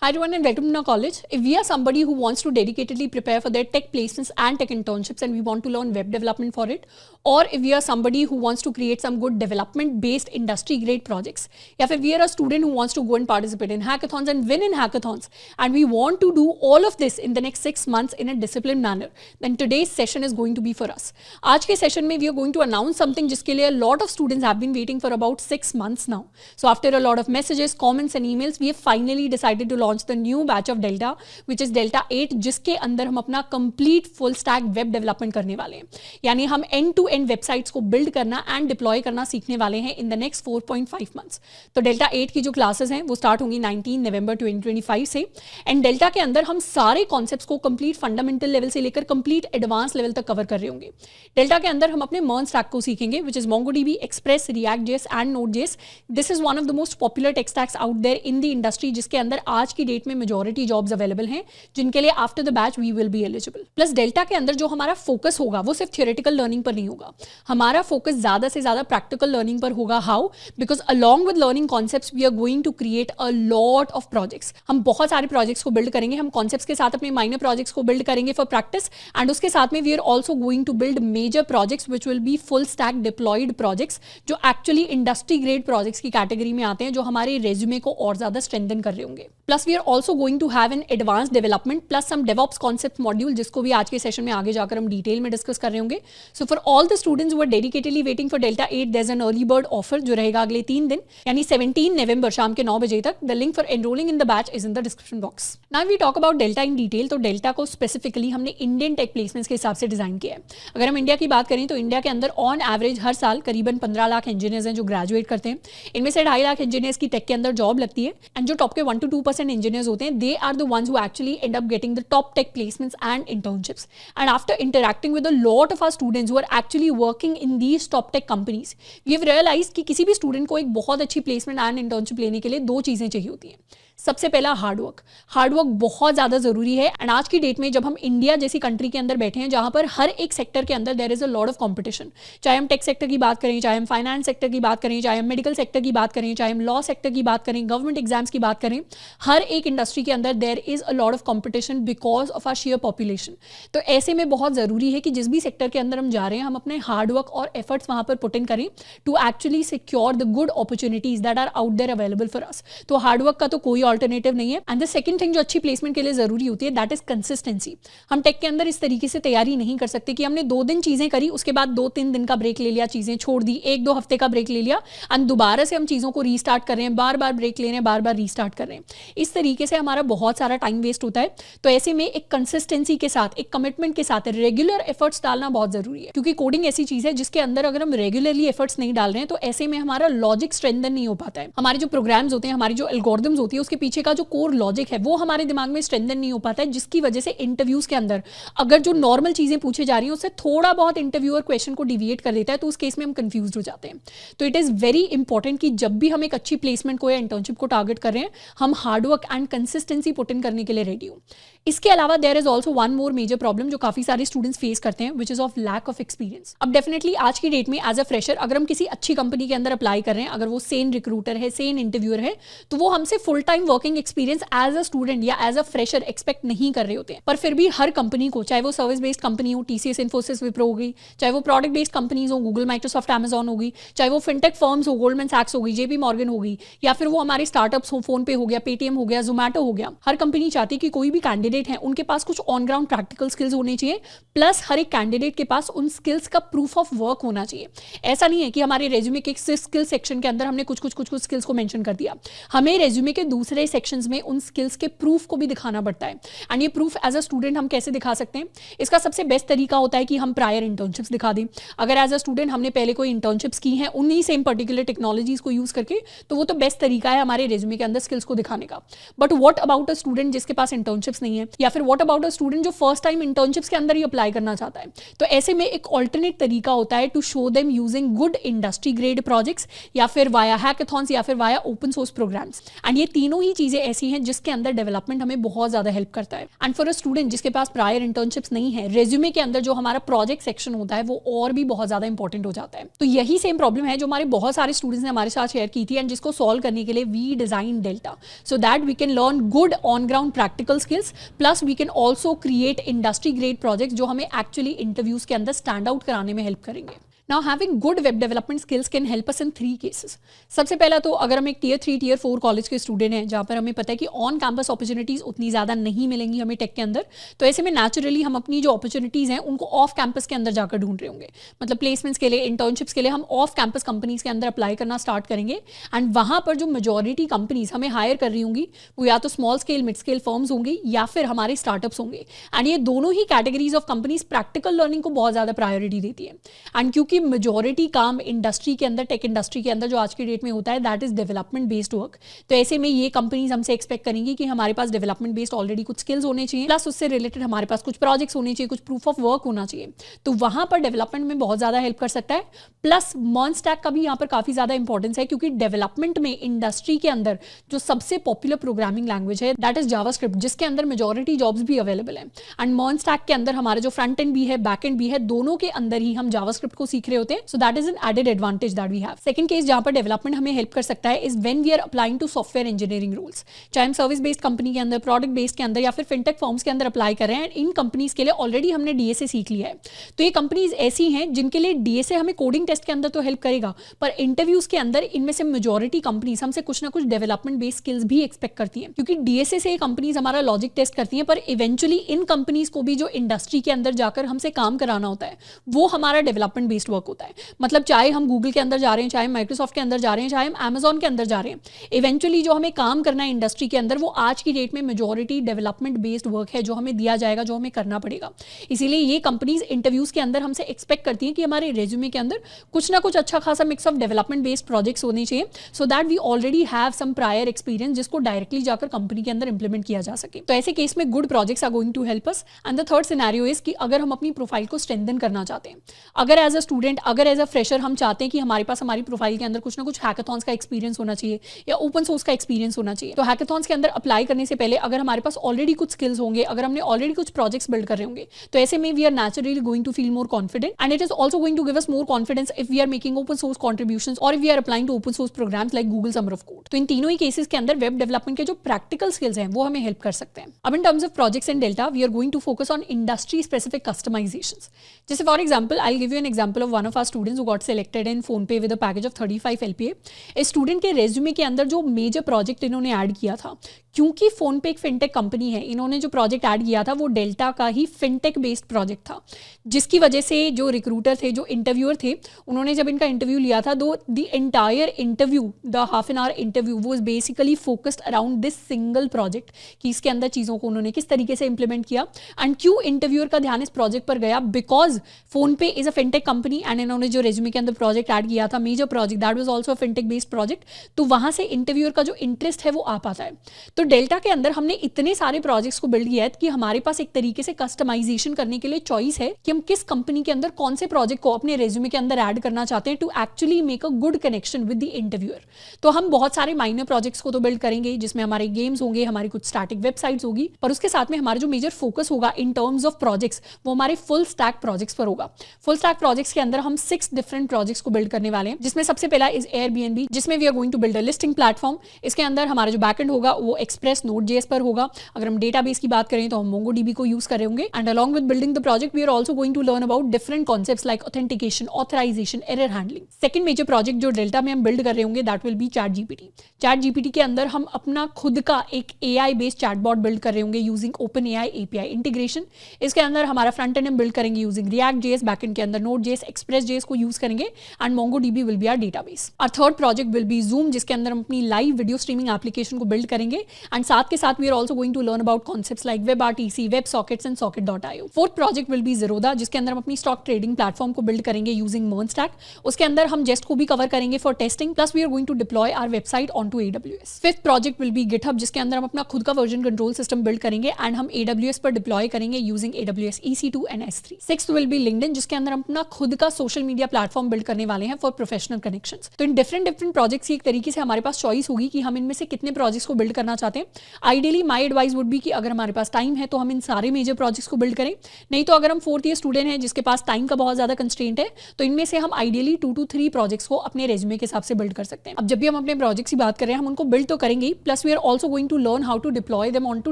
Hi everyone and welcome to our college. If we are somebody who wants to dedicatedly prepare for their tech placements and tech internships and we want to learn web development for it, or if we are somebody who wants to create some good development based industry grade projects, या फिर we are a student who wants to go and participate in hackathons and win in hackathons and we want to do all of this in the next 6 months in a disciplined manner, then today's session is going to be for us. आज के session में we are going to announce something जिसके लिए a lot of students have been waiting for about 6 months now. So after a lot of messages, comments and emails, we have finally decided to launch the new batch of Delta, which is Delta 8, जिसके अंदर हम अपना complete full stack web development करने वाले हैं. यानी हम end to end websites को बिल्ड करना एंड डिप्लॉय करना सीखने वाले हैं इन द नेक्स्ट 4.5 मंथ्स. तो डेल्टा 8 की जो क्लासेस हैं वो स्टार्ट होंगी 19 नवंबर 2025 से. एंड डेल्टा के अंदर हम सारे कॉन्सेप्ट्स को कंप्लीट फंडामेंटल लेवल से लेकर कंप्लीट एडवांस लेवल तक कवर कर रहे होंगे. डेल्टा के अंदर हम अपने मर्ज स्टैक को सीखेंगे, which is MongoDB, Express, React JS and Node.js. This is one of the most popular tech stacks out there in the industry, जिसके अंदर आज की डेट में मेजॉरिटी जॉब्स अवेलेबल हैं, जिनके लिए after the batch we will be eligible. Plus Delta के अंदर जो हमारा फोकस होगा वो सिर्फ थियोरेटिकल लर्निंग पर नहीं होगा. हमारा फोकस ज्यादा से ज्यादा प्रैक्टिकल लर्निंग पर होगा. How? Because along with learning concepts we are going to create a lot of projects. हम बहुत सारे प्रोजेक्ट्स को बिल्ड करेंगे. हम कॉन्सेप्ट्स के साथ अपने माइनर प्रोजेक्ट्स को बिल्ड करेंगे फॉर प्रैक्टिस, एंड उसके साथ में we are also going to build major projects which will be full stack deployed projects, जो एक्चुअली इंडस्ट्री ग्रेड प्रोजेक्ट्स की कैटेगरी में आते हैं, जो हमारे रेज्यूमे को और ज्यादा स्ट्रेंथन कर रहे होंगे. Plus we are also going to have an advance development plus some DevOps concept module, जिसको भी आज के सेशन में आगे जाकर हम डिटेल में डिस्कस कर रहे होंगे. So for all the students who are dedicatedly waiting for Delta 8, there is an early bird offer जो रहेगा अगले 3 दिन, यानी 17 नवंबर शाम के 9 बजे तक. The link for enrolling in the batch is in the description box. Now we talk about Delta in detail. तो डेल्टा को स्पेसिफिकली हमने इंडियन टेक प्लेसमेंट्स के हिसाब से डिजाइन किया है. अगर हम इंडिया की बात करें तो इंडिया के अंदर ऑन एवरेज हर साल करीबन 15 लाख इंजीनियर्स हैं जो ग्रेजुएट करते हैं. इनमें से 2.5 लाख इंजीनियर्स की टेक के अंदर जॉब लगती है, एंड जो टॉप के 1 to 2% इंजीनियर्स होते हैं, they are the ones who actually end up getting the top tech placements and internships. And after interacting with a lot of our students who are actually working in these top tech companies, we have realized कि किसी भी student को एक बहुत अच्छी placement and internship लेने के लिए 2 चीज़ें चाहिए होती हैं. सबसे पहला हार्डवर्क. हार्डवर्क बहुत ज़्यादा ज़रूरी है, एंड आज की डेट में जब हम इंडिया जैसी कंट्री के अंदर बैठे हैं जहाँ पर हर एक सेक्टर के अंदर there is a lot of competition, चाहे हम टेक सेक्टर की बात करें, चाहे हम फाइनेंस सेक्टर की बात करें, चाहे हम मेडिकल सेक्टर की बात करें, चाहे हम लॉ सेक्टर की बात करें, गवर्नमेंट एग्जाम्स की बात करें, हर एक इंडस्ट्री के अंदर there is a lot of competition because of our sheer population. तो ऐसे में बहुत ज़रूरी है कि जिस भी सेक्टर के अंदर हम जा रहे हैं, हम अपने हार्डवर्क और एफर्ट्स वहाँ पर पुट इन करें to actually secure the good opportunities that are out there available for us. तो हार्डवर्क का तो कोई ऑल्टरनेटिव नहीं है. एंड द सेकंड थिंग जो अच्छी प्लेसमेंट के लिए जरूरी होती है, दैट इज कंसिस्टेंसी. हम टेक के अंदर इस तरीके से तैयारी नहीं कर सकते कि हमने 2 दिन चीजें करी, उसके बाद 2-3 दिन का ब्रेक ले लिया, चीजें छोड़ दी, 1-2 हफ्ते का ब्रेक ले लिया, एंड दोबारा से हम चीजों को रीस्टार्ट कर रहे हैं, बार बार ब्रेक ले रहे हैं, बार बार रीस्टार्ट कर रहे हैं. इस तरीके से हमारा बहुत सारा टाइम वेस्ट होता है. तो ऐसे में एक कंसिस्टेंसी के साथ, एक कमिटमेंट के साथ रेगुलर एफर्ट्स डालना बहुत जरूरी है, क्योंकि कोडिंग ऐसी चीज है जिसके अंदर अगर हम रेगुलरली एफर्ट्स नहीं डाल रहे हैं तो ऐसे में हमारा लॉजिक स्ट्रेंथन नहीं हो पाता है. हमारे जो प्रोग्राम्स होते हैं, हमारी जो एल्गोरिथम्स होती है, उसके पीछे का जो कोर लॉजिक है वो हमारे दिमाग में स्ट्रेंथन नहीं हो पाता है, जिसकी वजह से इंटरव्यूज के अंदर अगर जो नॉर्मल चीजें पूछे जा रही हैं उससे थोड़ा बहुत इंटरव्यूअर क्वेश्चन को डिविएट कर देता है, तो उस केस में हम कंफ्यूज हो जाते हैं. तो इट इज वेरी इंपॉर्टेंट कि जब भी हम एक अच्छी प्लेसमेंट को या इंटर्नशिप को टारगेट कर रहे हैं, हम hard work and consistency put in करने के लिए रेडी हो. इसके अलावा there is also one more major problem जो काफी सारे स्टूडेंट्स फेस करते हैं, which is of lack of experience. अब डेफिनेटली आज की डेट में एज अ फ्रेशर अगर हम किसी अच्छी कंपनी के अंदर अप्लाई कर रहे हैं, अगर वो सेन रिक्रूटर है, सेन इंटरव्यूअर है, तो वो हमसे full time working experience as a student या एज अ फ्रेशर एक्सपेक्ट नहीं कर रहे होते हैं. पर फिर भी हर कंपनी को, चाहे वो सर्विस बेस्ड कंपनी हो, TCS, इन्फोसिस, विप्रो होगी, चाहे वो प्रोडक्ट बेस्ड कंपनीज हो, गूगल, माइक्रोसॉफ्ट, अमेजॉन होगी, चाहे वो फिनटेक फर्म्स हो, गोल्डमैन सैक्स होगी, JP मॉर्गन होगी, या फिर वो हमारे स्टार्टअप्स हो, फोन पे हो गया, पेटीएम हो गया, जोमैटो हो गया, हर कंपनी चाहती है कि कोई भी कैंडिडेट है उनके पास कुछ ऑन ग्राउंड प्रैक्टिकल स्किल्स होने चाहिए, प्लस हर एक कैंडिडेट के पास उन स्किल्स का प्रूफ ऑफ वर्क होना चाहिए. ऐसा नहीं है कि हमारे रेज्यूमे के स्किल सेक्शन के अंदर हमने कुछ स्किल्स को मेंशन कर दिया, हमें रेज्यूमे के दूसरे सेक्शंस में उन स्किल्स के प्रूफ को भी दिखाना पड़ता है. एंड ये प्रूफ एज अ स्टूडेंट हम कैसे दिखा सकते हैं? इसका सबसे बेस्ट तरीका होता है कि हम प्रायर इंटर्नशिप्स दिखा दें. अगर एज अ स्टूडेंट हमने पहले कोई इंटर्नशिप्स की हैं उन्हीं सेम पर्टिकुलर टेक्नोलॉजीज को यूज करके, तो वो तो बेस्ट तरीका है हमारे रेज्यूमे के अंदर स्किल्स को दिखाने का. But what about a student जिसके पास इंटर्नशिप्स नहीं है, या फिर व्हाट अबाउट अ स्टूडेंट जो फर्स्ट टाइम इंटर्नशिप्स के अंदर ही अप्लाई करना चाहता है। तो ऐसे में एक ऑल्टरनेट तरीका होता है to show them using good industry grade projects, या फिर वाया हैकाथॉन्स, या फिर via open source programs. And ये तीनों ही चीजें ऐसी हैं जिसके अंदर डेवलपमेंट हमें बहुत ज्यादा हेल्प करता है। एंड फॉर अ स्टूडेंट जिसके पास प्रायर इंटर्नशिप्स नहीं है, रेज्यूमे के अंदर जो हमारा प्रोजेक्ट सेक्शन होता है वो और भी बहुत ज्यादा इंपॉर्टेंट हो जाता है। तो यही सेम प्रॉब्लम है जो हमारे बहुत सारे स्टूडेंट्स ने हमारे साथ शेयर की थी, एंड जिसको सॉल्व करने के लिए we design Delta so that we can learn good on ground practical skills, plus we can also create industry grade project जो हमें एक्चुअली इंटरव्यूज के अंदर स्टैंड आउट कराने में हेल्प करेंगे। Now having good web development skills can help us in 3 cases. सबसे पहला तो अगर हम एक टियर 3 टियर 4 कॉलेज के स्टूडेंट हैं जहाँ पर हमें पता है कि ऑन कैंपस अपॉर्चुनिटीज़ उतनी ज़्यादा नहीं मिलेंगी हमें टेक के अंदर, तो ऐसे में नेचुरली हम अपनी जो अपॉर्चुनिटीज़ हैं उनको ऑफ कैंपस के अंदर जाकर ढूंढ रहे होंगे। मतलब प्लेसमेंट्स के लिए, इंटर्नशिप्स के लिए हम ऑफ कैंपस कंपनीज़ के अंदर अप्लाई करना स्टार्ट करेंगे, एंड वहाँ पर जो मेजॉरिटी कंपनीज़ हमें हायर कर रही होंगी वो या तो small scale mid scale firms होंगी या फिर हमारे स्टार्टअप्स होंगे। एंड ये दोनों ही categories of companies practical learning को बहुत ज़्यादा प्रायोरिटी देती है। एंड क्योंकि मेजॉरिटी काम इंडस्ट्री के अंदर, टेक इंडस्ट्री के अंदर जो आज की डेट में होता है that is development based work, तो ऐसे में ये कंपनीज हमसे एक्सपेक्ट करेंगी कि हमारे पास डेवलपमेंट बेस्ड ऑलरेडी कुछ स्किल्स होने चाहिए, प्लस उससे रिलेटेड हमारे पास कुछ प्रोजेक्ट्स होने चाहिए, कुछ प्रूफ ऑफ वर्क होना चाहिए। तो वहां पर डेवलपमेंट में बहुत ज्यादा हेल्प कर सकता है। प्लस मर्न स्टैक का भी यहाँ पर काफी ज्यादा इंपॉर्टेंस है, क्योंकि डेवलपमेंट में इंडस्ट्री के अंदर जो सबसे पॉपुलर प्रोग्रामिंग लैंग्वेज है दैट इज जावास्क्रिप्ट, जिसके अंदर मेजॉरिटी जॉब्स भी अवेलेबल है। एंड मर्न स्टैक के अंदर हमारा जो फ्रंट एंड भी है, बैक एंड भी है, दोनों के अंदर ही हम जावास्क्रिप्ट को सीख रहे होते हैं। So that is an added advantage that we have. Second case जहां पर डेवलपमेंट हमें हेल्प कर सकता है is when we are applying to software engineering roles, चाहे हम सर्विस बेस्ड कंपनी के अंदर, प्रोडक्ट बेस्ड के अंदर या फिर फिनटेक फर्म्स के अंदर अप्लाई कर रहे हैं। इन कंपनीज के लिए ऑलरेडी हमने डीएसए सीख लिया है। तो ये कंपनीज ऐसी हैं जिनके लिए डीएसए हमें कोडिंग टेस्ट के अंदर तो हेल्प करेगा, पर इंटरव्यूज के अंदर इनमें से मेजॉरिटी कंपनीज हमसे कुछ ना कुछ डेवलपमेंट बेस्ड स्किल्स भी एक्सपेक्ट करती हैं, क्योंकि डीएसए से कंपनीज हमारा लॉजिक टेस्ट करती हैं, पर इवेंचुअली इन कंपनीज को भी जो इंडस्ट्री के अंदर जाकर हमसे काम कराना होता है वो हमारा डेवलपमेंट बेस्ड वर्क होता है। मतलब चाहे हम गूगल के अंदर जा रहे हैं, चाहे माइक्रोसॉफ्ट के अंदर जा रहे हैं, चाहे हम अमेजॉन के अंदर जा रहे हैं, इवेंचुअली जो हमें काम करना है इंडस्ट्री के अंदर वो आज की डेट में मेजॉरिटी डेवलपमेंट बेस्ड वर्क है जो हमें दिया जाएगा, जो हमें करना पड़ेगा। इसीलिए ये कंपनीज इंटरव्यूज के अंदर हमसे एक्सपेक्ट करती हैं कि हमारे रेज्यूमे के अंदर कुछ ना कुछ अच्छा खासा mix of development based projects होने चाहिए, so that we already have some prior experience जिसको डायरेक्टली जाकर कंपनी के अंदर इंप्लीमेंट किया जा सके। तो ऐसे केस में good projects are going to help us. And the third scenario is कि अगर हम अपनी प्रोफाइल को स्ट्रेंथन करना चाहते हैं, अगर एज अ स्टूडेंट, अगर एज अ फ्रेशर हम चाहते हैं कि हमारे पास हमारी प्रोफाइल के अंदर कुछ ना कुछ हैकाथॉन्स का एक्सपीरियंस होना चाहिए या ओपन सोर्स का एक्सपीरियंस होना चाहिए, तो हैकाथॉन्स के अंदर अप्लाई करने से पहले अगर हमारे पास ऑलरेडी कुछ स्किल्स होंगे, अगर हमने ऑलरेडी कुछ प्रोजेक्ट्स बिल्ड कर रहे होंगे, तो ऐसे में we are naturally going to feel more confident, and it is also going to give us more confidence if we are making open source contributions और if we are applying to open source programs like Google summer of code. तो इन तीनों ही cases के अंदर web development के जो practical skills हैं वो हमें हेल्प कर सकते हैं। अब in terms of projects in delta we are going to focus on industry specific customisations. जैसे for example I will give you an example of one of our students who got selected in PhonePe with a package of 35 LPA। इस student के resume के अंदर जो major project इन्होंने add किया था, क्योंकि फोनपे एक फिनटेक कंपनी है, इन्होंने जो प्रोजेक्ट ऐड किया था वो डेल्टा का ही फिनटेक बेस्ड प्रोजेक्ट था, जिसकी वजह से जो रिक्रूटर थे, जो इंटरव्यूअर थे, उन्होंने जब इनका इंटरव्यू लिया था तो the entire interview, the half an hour interview वो is basically focused around this single project कि इसके अंदर चीज़ों को उन्होंने किस तरीके से इंप्लीमेंट किया। एंड क्यों इंटरव्यूअर का ध्यान इस प्रोजेक्ट पर गया, because PhonePe is a fintech company and इन्होंने जो रेज्यूमे के अंदर प्रोजेक्ट ऐड किया था, major project, that was also a fintech based project, तो वहां से इंटरव्यूअर का जो इंटरेस्ट है वो आ पाता है। तो डेल्टा के अंदर हमने इतने सारे प्रोजेक्ट्स को बिल्ड किया है कि हमारे पास एक तरीके से कस्टमाइजेशन करने के लिए चॉइस है कि हम किस कंपनी के अंदर कौन से प्रोजेक्ट को अपने रेज्यूमे के अंदर ऐड करना चाहते हैं to actually make a good connection with the interviewer. तो हम बहुत सारे माइनर प्रोजेक्ट्स को तो बिल्ड करेंगे जिसमें हमारे गेम्स होंगे, हमारी कुछ स्टैटिक वेबसाइट्स होगी, पर उसके साथ में हमारा जो मेजर फोकस होगा इन टर्म्स ऑफ प्रोजेक्ट्स वो हमारे फुल स्टैक प्रोजेक्ट्स पर होगा। फुल स्टैक प्रोजेक्ट्स के अंदर हम 6 डिफरेंट प्रोजेक्ट्स को बिल्ड करने वाले हैं, जिसमें सबसे पहला इज एयरबीएनबी, जिसमें we are going to build a listing platform. इसके अंदर हमारा जो बैकएंड होगा वो एक्सप्रेस नोड.js पर होगा। अगर हम डेटाबेस की बात करें तो हम MongoDB को यूज कर रहे होंगे। And along with building the project we are also going to learn about different concepts like authentication, authorization, error handling. Second major project जो डेल्टा में हम बिल्ड कर रहे होंगे that will be ChatGPT। ChatGPT के अंदर हम अपना खुद का एक AI बेस्ड चैटबॉट बिल्ड कर रहे होंगे यूजिंग OpenAI API इंटीग्रेशन। इसके अंदर हमारा फ्रंट एंड हम बिल्ड करेंगे यूजिंग React.js, बैकएंड के अंदर Node.js, Express.js को यूज करेंगे and MongoDB will be our database. और third project will be Zoom, जिसके अंदर हम अपनी लाइव वीडियो स्ट्रीमिंग एप्लीकेशन को बिल्ड करेंगे एंड साथ के साथ we are also going to learn about concepts like WebRTC, WebSockets and Socket.io. Fourth project will be Zerodha, जिसके अंदर हम अपनी स्टॉक ट्रेडिंग प्लेटफॉर्म को बिल्ड करेंगे यूजिंग MERN-Stack. उसके अंदर हम जेस्ट को भी कवर करेंगे for testing, plus we are going to deploy our website on to AWS. Fifth project will be GitHub, जिसके अंदर हम अपना खुद का वर्जन कंट्रोल सिस्टम बिल्ड करेंगे एंड हम AWS पर डिप्लॉय करेंगे using AWS EC2 and S3. Sixth will be LinkedIn, जिसके अंदर हम अपना खुद का सोशल मीडिया प्लेटफॉर्म बिल्ड करने वाले हैं फॉर प्रोफेशनल कनेक्शंस. तो इन डिफरेंट प्रोजेक्ट्स की एक तरीके से हमारे पास चॉइस होगी कि हम इनमें से कितने प्रोजेक्ट्स को बिल्ड करना चाहते हैं. Ideally my advice would be कि अगर हमारे पास टाइम है तो हम इन सारे मेजर प्रोजेक्ट्स को बिल्ड करें. नहीं तो अगर हम फोर्थ ईयर स्टूडेंट हैं जिसके पास टाइम का बहुत ज्यादा कंस्ट्रेंट है, तो इनमें से हम आइडियली 2 to 3 प्रोजेक्ट्स को अपने रेज्यूमे के हिसाब से बिल्ड कर सकते हैं. अब जब भी हम अपने प्रोजेक्ट्स की बात कर रहे हैं, हम उनको बिल्ड तो करेंगे, plus we are also going to learn how to deploy them on to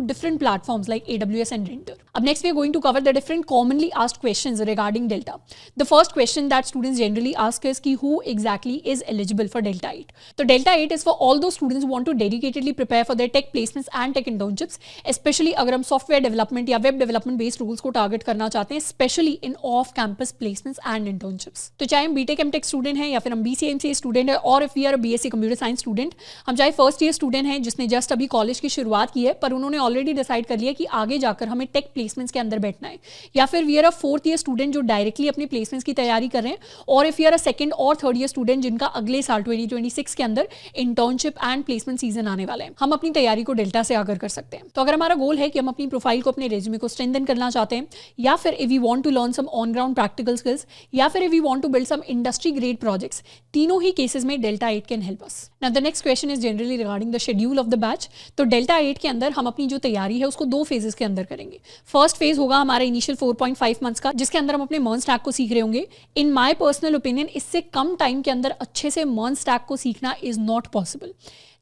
different platforms like AWS and Render. अब next we are going to cover the different commonly asked questions regarding Delta. The first question that students generally ask is कि who exactly is eligible for Delta 8. तो Delta 8 is for all those students who want to dedicatedly prepare for their tech placements and take internships, specially अगर हम software development या web development based roles को target करना चाहते हैं, specially in off campus placements and internships. तो चाहे हम बीटेक एमटेक स्टूडेंट हैं या फिर हम BCA MCA स्टूडेंट है, और if we are BSc computer science student, हम चाहे फर्स्ट ईयर स्टूडेंट हैं जिसने जस्ट अभी कॉलेज की शुरुआत की है पर उन्होंने ऑलरेडी डिसाइड कर लिया कि आगे जाकर हमें टेक प्लेसमेंट्स के अंदर बैठना है, या फिर we are a fourth year student जो डायरेक्टली अपने प्लेसमेंट्स की तैयारी कर रहे हैं, और if we are a second और थर्ड ईयर स्टूडेंट जिनका अगले साल 2026 के अंदर इंटर्नशिप एंड प्लेसमेंट सीजन आने वाला है, हम अपनी तैयारी को डेल्टा से आकर कर सकते हैं. तो अगर हमारा गोल है कि हम अपनी प्रोफाइल को अपने रेज्यूमे को स्ट्रेंथन करना चाहते हैं, या फिर if we want to learn some on ground practical skills, या फिर if we want to build some industry grade projects, तीनों ही केसेस में Delta 8 can help us. Now the next question is generally regarding the schedule of the batch. तो Delta 8 के अंदर हम अपनी जो तैयारी है उसको 2 फेजेस के अंदर करेंगे. फर्स्ट फेज होगा हमारा इनिशियल 4.5 मंथ्स का, जिसके अंदर हम अपने MERN-Stack को सीख रहे होंगे. इन माय पर्सनल ओपिनियन इससे कम टाइम के अंदर अच्छे से MERN-Stack को सीखना इज नॉट पॉसिबल.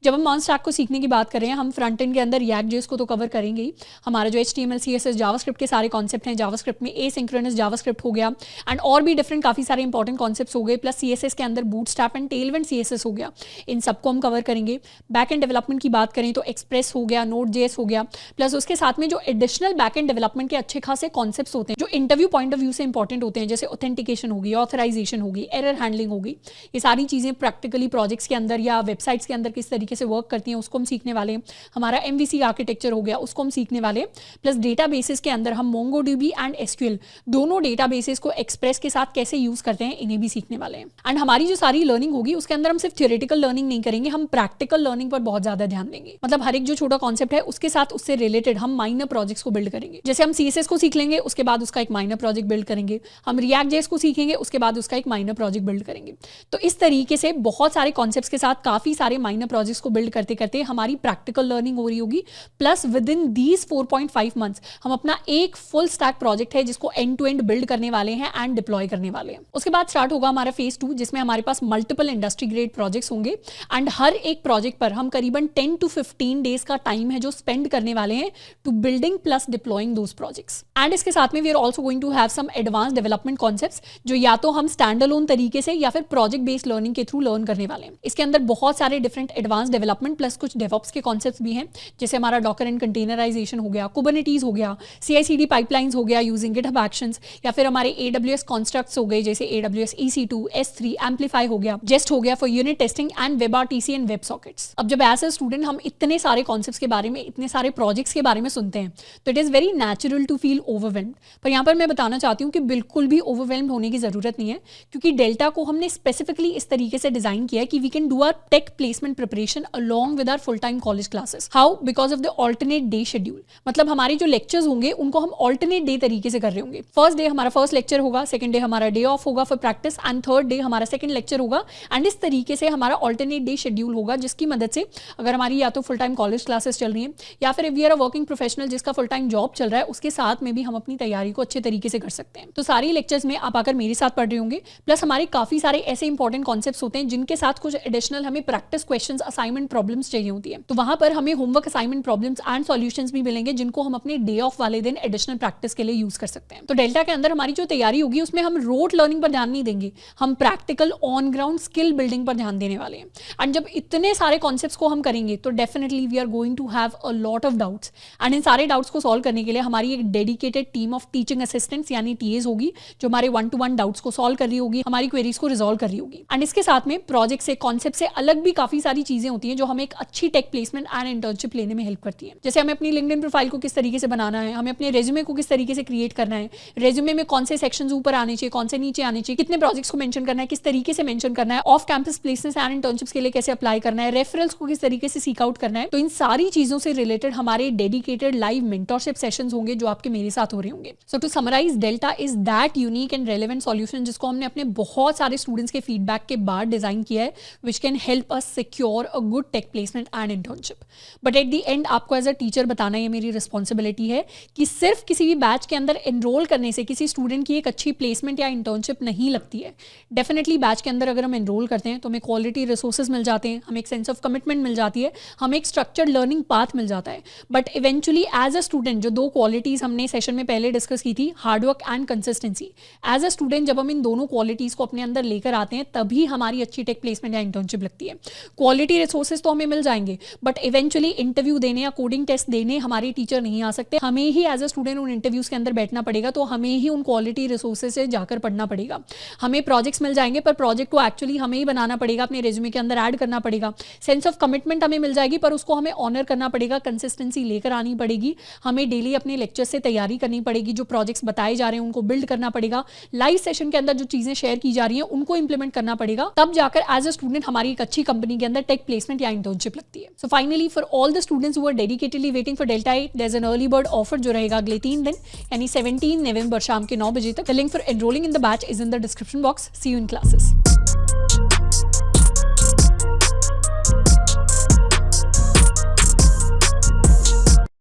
जब हम MERN-Stack को सीखने की बात कर रहे हैं, हम फ्रंट एंड के अंदर React.js को तो कवर करेंगे ही. हमारा जो HTML CSS जावास्क्रिप्ट के सारे कॉन्सेप्ट हैं, जावास्क्रिप्ट में एसिंक्रोनस जावास्क्रिप्ट हो गया एंड और भी डिफरेंट काफ़ी सारे इंपॉर्टेंट कॉन्सेप्ट्स हो गए, प्लस CSS के अंदर बूटस्ट्रैप एंड टेलविंड CSS हो गया. इन सबको हम कवर करेंगे. बैक एंड डेवलपमेंट की बात करें तो एक्सप्रेस हो गया, Node.js हो गया, प्लस उसके साथ में जो एडिशनल बैक एंड डेवलपमेंट के अच्छे खासे कॉन्सेप्ट्स होते हैं जो इंटरव्यू पॉइंट ऑफ व्यू से इंपॉर्टेंट होते हैं, जैसे ऑथेंटिकेशन होगी, ऑथराइजेशन होगी, एरर हैंडलिंग होगी. ये सारी चीज़ें प्रैक्टिकली प्रोजेक्ट्स के अंदर या वेबसाइट्स के अंदर किस तरीके से वर्क करती हैं उसको हम सीखने वाले हैं. हमारा MVC आर्किटेक्चर हो गया, उसको हम सीखने वाले हैं. प्लस डेटाबेसेस के अंदर हम MongoDB एंड SQL दोनों डेटाबेसेस को एक्सप्रेस के साथ कैसे यूज करते हैं, इन्हें भी सीखने वाले हैं. एंड हमारी जो सारी लर्निंग होगी उसके अंदर हम सिर्फ थ्योरेटिकल लर्निंग नहीं करेंगे, हम प्रैक्टिकल लर्निंग पर बहुत ज्यादा ध्यान देंगे. मतलब हर एक जो छोटा कॉन्सेप्ट है उसके साथ उससे रिलेटेड हम माइनर प्रोजेक्ट्स को बिल्ड करेंगे. जैसे हम CSS को सीख लेंगे, उसके बाद उसका एक माइनर प्रोजेक्ट बिल्ड करेंगे. हम React.js को सीखेंगे, उसके बाद उसका एक माइनर प्रोजेक्ट बिल्ड करेंगे. तो इस तरीके से बहुत सारे कॉन्सेप्ट्स के साथ काफी सारे माइनर प्रोजेक्ट्स को बिल्ड करते करते हमारी प्रैक्टिकल लर्निंग हो रही होगी. Plus with in these 4.5 months हम अपना एक फुल स्टैक प्रोजेक्ट है जिसको एंड टू एंड बिल्ड करने वाले हैं एंड डिप्लॉय करने वाले हैं. उसके बाद स्टार्ट होगा हमारा फेज 2, जिसमें हमारे पास मल्टीपल इंडस्ट्री ग्रेड प्रोजेक्ट्स होंगे एंड हर एक प्रोजेक्ट पर हम करीबन 10 to 15 डेज का टाइम है जो स्पेंड करने वाले हैं to building plus deploying those projects. And इसके साथ में we are also going to have some advance development concepts जो या तो हम स्टैंड अलोन तरीके से या फिर प्रोजेक्ट बेस्ड लर्निंग के थ्रू लर्न करने वाले हैं. इसके अंदर बहुत सारे डिफरेंट एडवांस डेवलपमेंट प्लस कुछ डेवऑप्स के कॉन्सेप्ट्स भी हैं, जैसे हमारा डॉकर एंड कंटेनराइजेशन हो गया, कुबरनेटीज हो गया, CI/CD पाइपलाइंस हो गया यूजिंग GitHub एक्शंस, या फिर हमारे AWS कॉन्स्ट्रक्ट्स हो गए जैसे AWS EC2, S3, एम्पलीफाई हो गया, जेस्ट हो गया for unit testing and WebRTC and WebSockets. अब जब एज ए स्टूडेंट हम इतने सारे कॉन्सेप्ट्स के बारे में, इतने सारे प्रोजेक्ट्स के बारे में सुनते हैं तो it is very natural to feel overwhelmed. पर यहाँ पर मैं बताना चाहती हूँ कि बिल्कुल भी ओवरवेल्म्ड होने की जरूरत नहीं है, क्योंकि डेल्टा को हमने स्पेसिफिकली इस तरीके से डिजाइन किया है कि we can do our tech placement preparation along with our full time college classes. How? Because of the alternate day schedule. मतलब हमारे जो लेक्चर्स होंगे उनको हम ऑल्टरनेट डे तरीके से कर रहे होंगे. फर्स्ट डे हमारा फर्स्ट लेक्चर होगा, सेकंड डे हमारा डे ऑफ होगा for practice and third day हमारा सेकंड लेक्चर होगा. एंड इस तरीके से हमारा ऑल्टरनेट डे शेड्यूल होगा, जिसकी मदद से अगर हमारी या तो फुल टाइम कॉलेज क्लासेस चल रही हैं या फिर we are a working professional जिसका फुल टाइम जॉब चल रहा है, उसके साथ में भी हम अपनी तैयारी को अच्छे तरीके से कर सकते हैं. तो सारी लेक्चर्स में आप आकर मेरे साथ पढ़ रहे होंगे. प्लस हमारे काफी सारे ऐसे इंपॉर्टेंट कॉन्सेप्ट्स होते हैं जिनके साथ कुछ एडिशनल हमें प्रैक्टिस क्वेश्चंस, असाइनमेंट प्रॉब्लम्स चाहिए होती है. तो वहां पर हमें homework, assignment problems and solutions भी मिलेंगे जिनको हम अपने डे ऑफ वाले दिन एडिशनल प्रैक्टिस के लिए यूज कर सकते हैं. तो डेल्टा के अंदर हमारी जो तैयारी होगी उसमें हम रोट लर्निंग पर ध्यान नहीं देंगे, हम practical on ground skill building पर ध्यान देने वाले हैं. एंड जब इतने सारे कॉन्सेप्ट्स को हम करेंगे तो definitely we are going to have a lot of doubts. And इन सारे डाउट्स को सॉल्व करने के लिए हमारी एक dedicated team of teaching assistants यानी TAs होगी जो हमारे 1-to-1 डाउट्स को सॉल्व कर रही होगी, हमारी क्वेरीज को रिजॉल्व कर रही होगी. एंड इसके साथ में प्रोजेक्ट से, कॉन्सेप्ट से अलग भी काफी सारी चीजें होती हैं जो हमें एक अच्छी टेक प्लेसमेंट एंड इंटर्नशिप लेने में हेल्प करती है। जैसे हमें अपनी लिंक्डइन प्रोफाइल को किस तरीके से बनाना है, हमें अपने रेज्यूमे को किस तरीके से क्रिएट करना है, रेज्यूमे में कौन से सेक्शंस ऊपर आने चाहिए, कौन से नीचे आने चाहिए, कितने प्रोजेक्ट्स को मेंशन करना है, किस तरीके से मेंशन करना है, off campus placements and internships के लिए कैसे अप्लाई करना है, रेफरल्स को किस तरीके से सीक आउट करना है। तो इन सारी चीजों से रिलेटेड हमारे डेडिकेटेड लाइव मेंटरशिप सेशंस होंगे जो आपके मेरे साथ हो रहे होंगे। So to summarize, Delta is that unique and relevant solution जिसको हमने अपने बहुत सारे स्टूडेंट्स के फीडबैक के बाद डिजाइन किया है, which can help us secure a good tech placement and internship. But at the end आपको एज अ टीचर बताना ये मेरी रिस्पॉन्सिबिलिटी है कि सिर्फ किसी भी बैच के अंदर एनरोल करने से किसी स्टूडेंट की एक अच्छी प्लेसमेंट या इंटर्नशिप नहीं लगती है। डेफिनेटली बैच के अंदर अगर हम एनरोल करते हैं तो हमें क्वालिटी रिसोर्सेज मिल जाते हैं, हमें एक सेंस ऑफ कमिटमेंट मिल जाती है, हमें एक स्ट्रक्चर्ड लर्निंग पाथ मिल जाता है। But eventually as a student जो दो क्वालिटीज हमने सेशन में पहले डिस्कस की थी, hard work and consistency, as a student जब हम इन दोनों क्वालिटीज को अपने अंदर लेकर आते हैं तभी हमारी अच्छी टेक प्लेसमेंट या इंटर्नशिप लगती है। क्वालिटी रिसोर्सेज तो हमें मिल जाएंगे बट इवेंचुअली इंटरव्यू देने या कोडिंग टेस्ट देने हमारे टीचर नहीं आ सकते। हमें ही एज अ स्टूडेंट उन इंटरव्यूज के अंदर बैठना पड़ेगा, तो हमें ही उन क्वालिटी रिसोर्सेज से जाकर पढ़ना पड़ेगा। हमें प्रोजेक्ट्स मिल जाएंगे पर प्रोजेक्ट को एक्चुअली हमें ही बनाना पड़ेगा, अपने रेज्यूमे के अंदर ऐड करना पड़ेगा। सेंस ऑफ कमिटमेंट हमें मिल जाएगी पर उसको हमें ऑनर करना पड़ेगा, कंसिस्टेंसी लेकर आनी पड़ेगी। हमें डेली अपने लेक्चर से तैयारी करनी पड़ेगी, जो प्रोजेक्ट्स बताए जा रहे हैं उनको बिल्ड करना पड़ेगा, लाइव सेशन के अंदर जो चीजें शेयर की जा रही हैं उनको इंप्लीमेंट करना पड़ेगा, तब जाकर एज अ स्टूडेंट हमारी एक अच्छी कंपनी के अंदर टेक प्लेसमेंट या इंटर्नशिप लगती है। So finally for all the students who are dedicatedly waiting for Delta 8, there is an early bird offer जो रहेगा अगले 3 दिन यानी 17 नवंबर शाम के 9 बजे तक। The link for enrolling in the batch is in the description box. See you in classes.